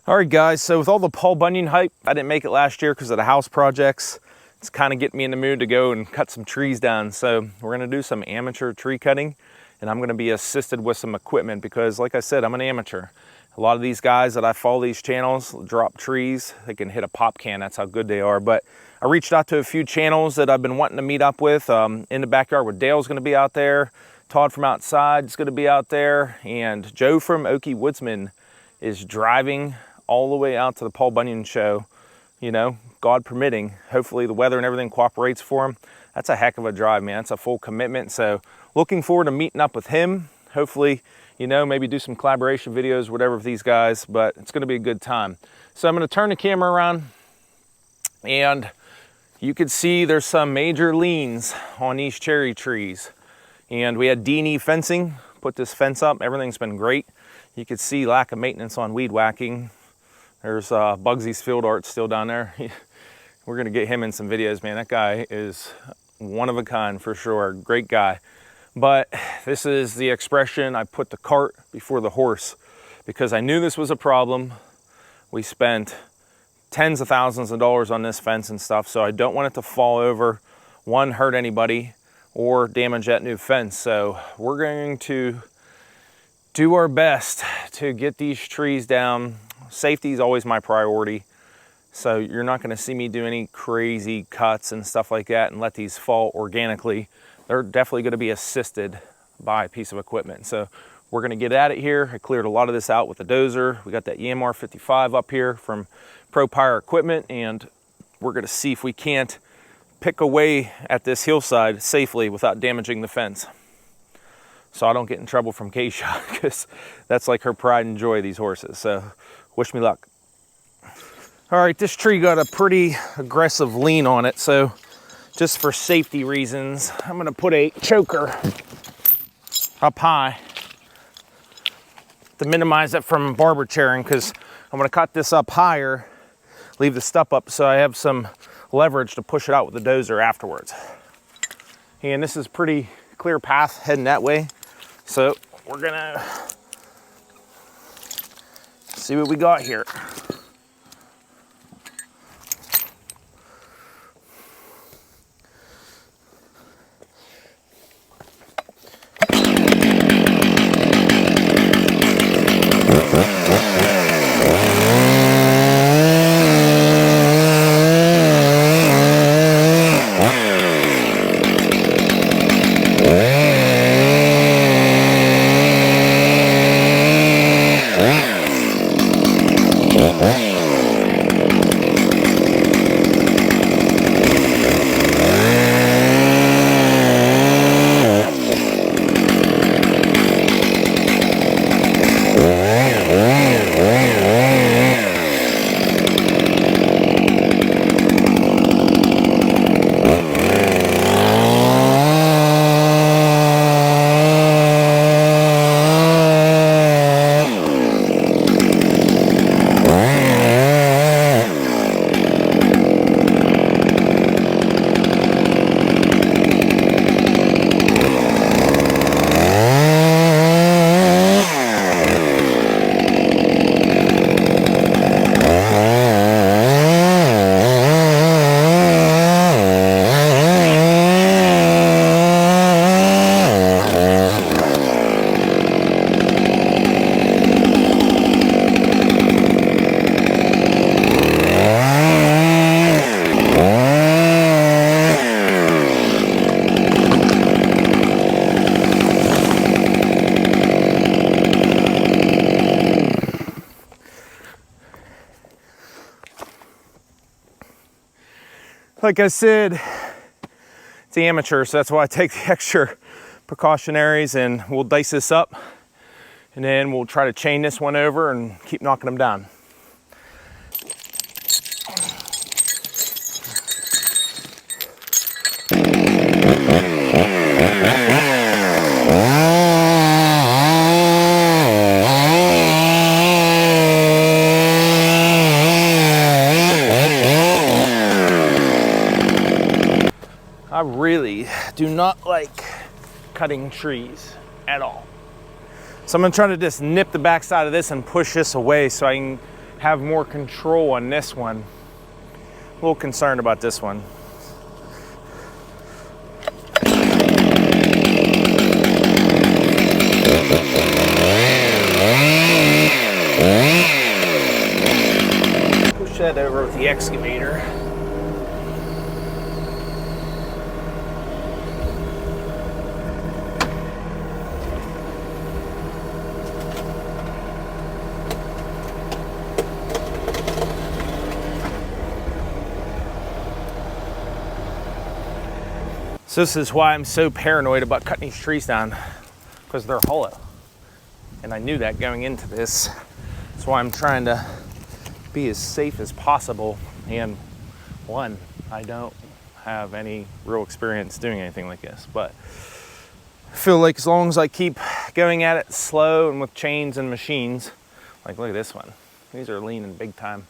All right, guys, so with all the Paul Bunyan hype, I didn't make it last year because of the house projects. It's kind of getting me in the mood to go and cut some trees down. So we're gonna do some amateur tree cutting, and I'm gonna be assisted with some equipment because, like I said, I'm an amateur. A lot of these guys that I follow these channels drop trees. They can hit a pop can, that's how good they are. But I reached out to a few channels that I've been wanting to meet up with. In the backyard with Dale's gonna be out there. Todd from Outside is gonna be out there. And Joe from Okie Woodsman is driving all the way out to the Paul Bunyan show, you know, God permitting. Hopefully the weather and everything cooperates for him. That's a heck of a drive, man. It's a full commitment. So looking forward to meeting up with him. Hopefully, you know, maybe do some collaboration videos, whatever with these guys, but it's gonna be a good time. So I'm gonna turn the camera around, and you can see there's some major leans on these cherry trees. And we had D&E fencing, put this fence up. Everything's been great. You could see lack of maintenance on weed whacking. There's Bugsy's field art still down there. We're gonna get him in some videos, man. That guy is one of a kind for sure, great guy. But this is the expression, I put the cart before the horse, because I knew this was a problem. We spent tens of thousands of dollars on this fence and stuff, so I don't want it to fall over, one, hurt anybody, or damage that new fence. So we're going to do our best to get these trees down. Safety is always my priority. So you're not gonna see me do any crazy cuts and stuff like that and let these fall organically. They're definitely gonna be assisted by a piece of equipment. So we're gonna get at it here. I cleared a lot of this out with the dozer. We got that EMR 55 up here from Pro Pyre Equipment, and we're gonna see if we can't pick away at this hillside safely without damaging the fence. So I don't get in trouble from Keisha, because that's like her pride and joy, these horses. So wish me luck. All right, this tree got a pretty aggressive lean on it, so just for safety reasons, I'm gonna put a choker up high to minimize it from barber chairing, because I'm gonna cut this up higher, leave the stuff up so I have some leverage to push it out with the dozer afterwards. And this is pretty clear path heading that way. So we're gonna see what we got here. Like I said, it's amateur, so that's why I take the extra precautionaries, and we'll dice this up, and then we'll try to chain this one over and keep knocking them down. I really do not like cutting trees at all. So I'm gonna try to just nip the backside of this and push this away so I can have more control on this one. A little concerned about this one. Push that over with the excavator. So this is why I'm so paranoid about cutting these trees down, because they're hollow. And I knew that going into this. That's why I'm trying to be as safe as possible. And one, I don't have any real experience doing anything like this, but I feel like as long as I keep going at it slow and with chains and machines, like look at this one. These are leaning big time.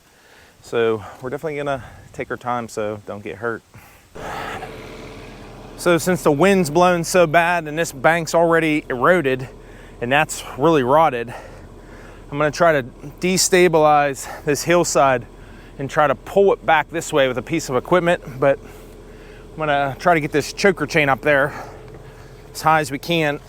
So we're definitely gonna take our time so don't get hurt. So since the wind's blowing so bad and this bank's already eroded and that's really rotted, I'm gonna try to destabilize this hillside and try to pull it back this way with a piece of equipment, but I'm gonna try to get this choker chain up there as high as we can.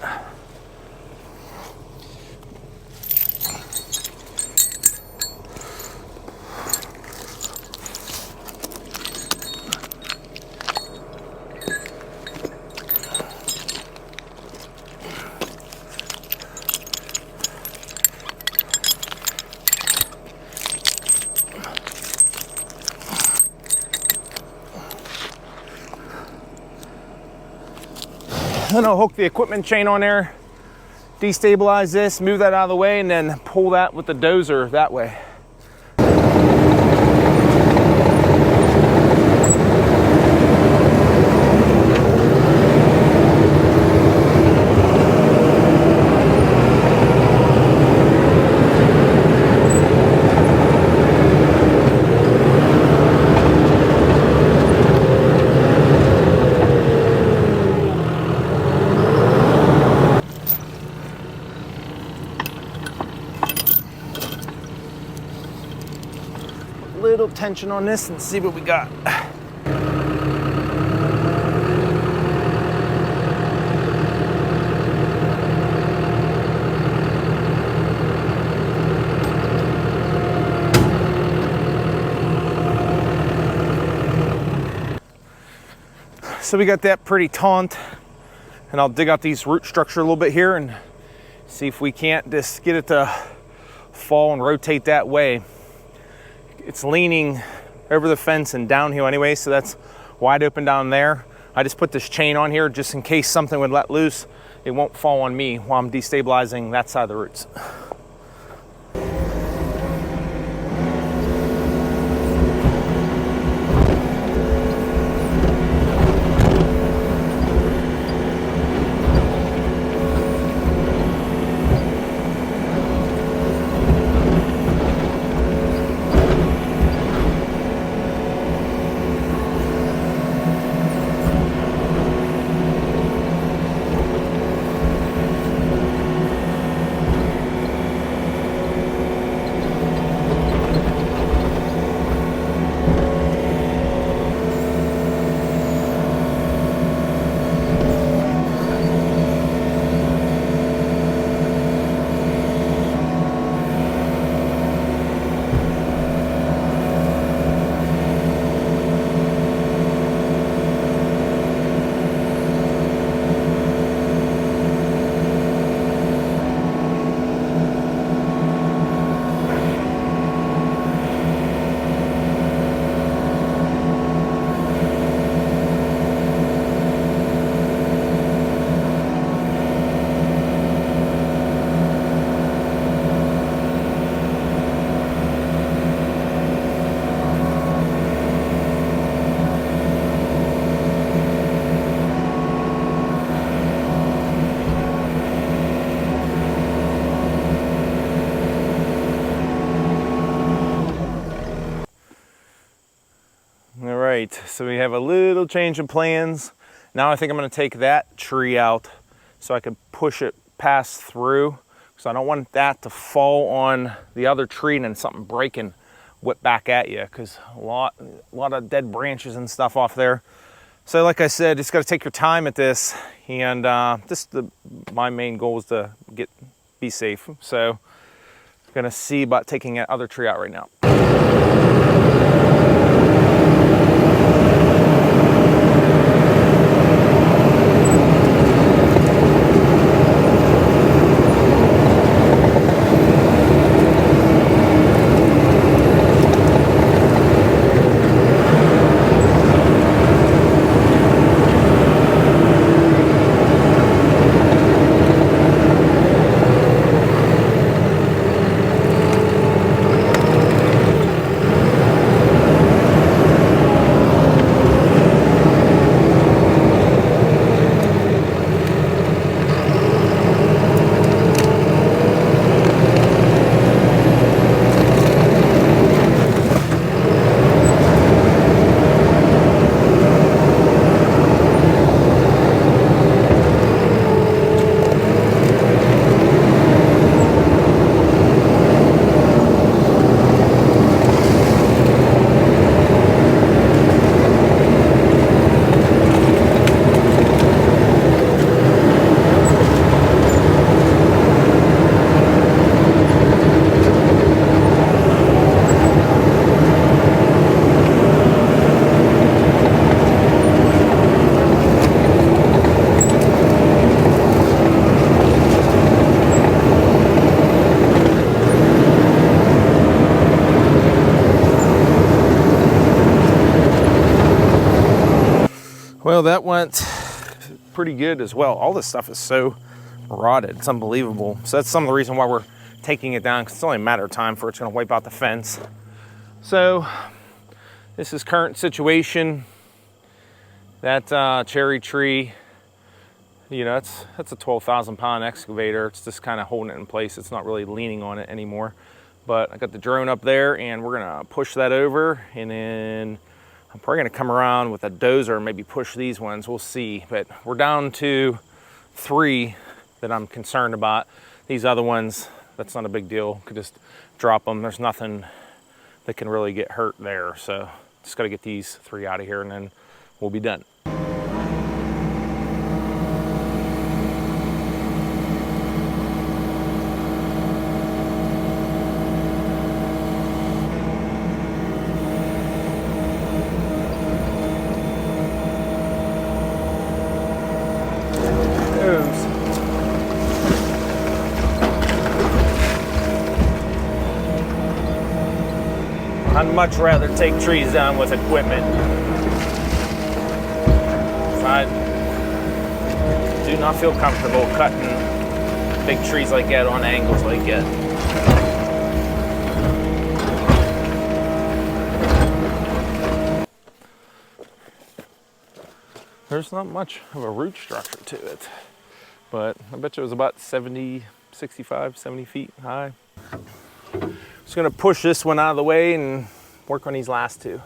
Then I'll hook the equipment chain on there, destabilize this, move that out of the way, and then pull that with the dozer that way. Little tension on this and see what we got. So we got that pretty taut, and I'll dig out these root structure a little bit here and see if we can't just get it to fall and rotate that way. It's leaning over the fence and downhill anyway, so that's wide open down there. I just put this chain on here just in case something would let loose. It won't fall on me while I'm destabilizing that side of the roots. right, so we have a little change in plans. Now I think I'm going to take that tree out so I can push it past through. So I don't want that to fall on the other tree and then something breaking whip back at you, because a lot of dead branches and stuff off there. So like I said, just got to take your time at this, and my main goal is to be safe. So I'm gonna see about taking that other tree out right now. Well, that went pretty good as well. All this stuff is so rotted, it's unbelievable. So that's some of the reason why we're taking it down, because it's only a matter of time for it's gonna wipe out the fence. So this is current situation. That cherry tree, you know, that's a 12,000 pound excavator. It's just kind of holding it in place. It's not really leaning on it anymore. But I got the drone up there, and we're gonna push that over, and then I'm probably gonna come around with a dozer and maybe push these ones, we'll see. But we're down to 3 that I'm concerned about. These other ones, that's not a big deal. Could just drop them. There's nothing that can really get hurt there. So just gotta get these 3 out of here, and then we'll be done. I'd much rather take trees down with equipment. I do not feel comfortable cutting big trees like that on angles like that. There's not much of a root structure to it, but I bet you it was about 65, 70 feet high. Just gonna push this one out of the way and work on these last 2.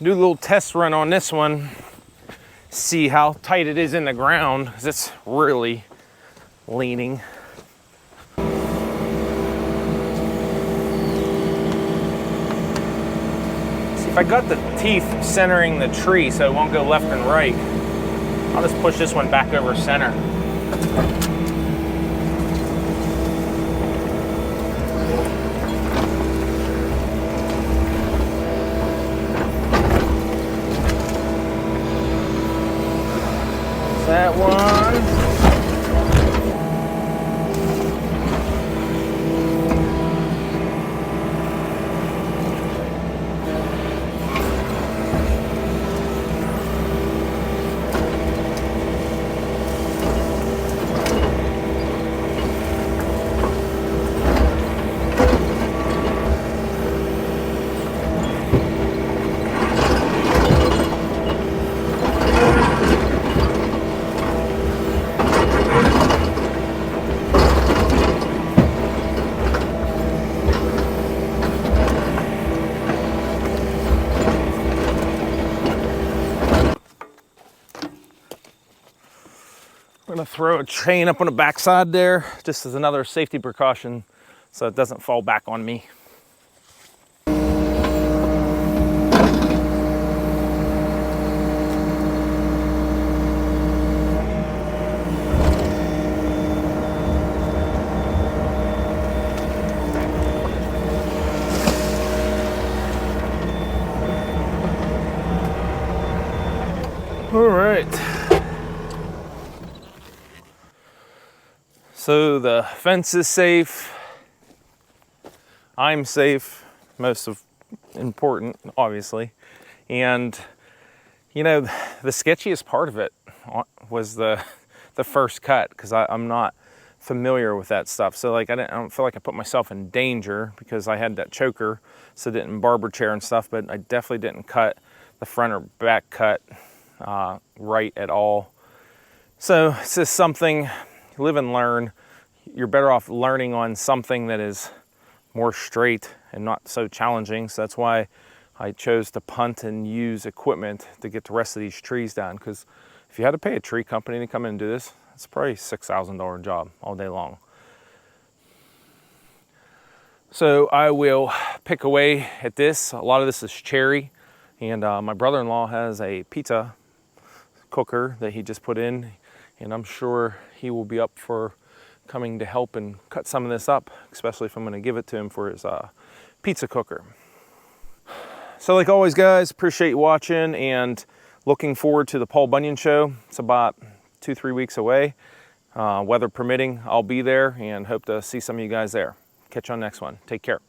Do a little test run on this one, see how tight it is in the ground, because it's really leaning. See, if I got the teeth centering the tree so it won't go left and right, I'll just push this one back over center. That one. gonna throw a chain up on the backside there, just as another safety precaution so it doesn't fall back on me. All right. So the fence is safe. I'm safe, most of important, obviously. And you know, the sketchiest part of it was the first cut, because I'm not familiar with that stuff. So like I don't feel like I put myself in danger because I had that choker, so I didn't barber chair and stuff, but I definitely didn't cut the front or back cut right at all. So it's just something, live and learn. You're better off learning on something that is more straight and not so challenging. So that's why I chose to punt and use equipment to get the rest of these trees down. Because if you had to pay a tree company to come in and do this, it's probably a $6,000 job all day long. So I will pick away at this. A lot of this is cherry. And my brother-in-law has a pizza cooker that he just put in, and I'm sure he will be up for coming to help and cut some of this up, especially if I'm going to give it to him for his pizza cooker. So like always, guys, appreciate you watching and looking forward to the Paul Bunyan show. It's about 2-3 weeks away. Weather permitting, I'll be there and hope to see some of you guys there. Catch you on the next one. Take care.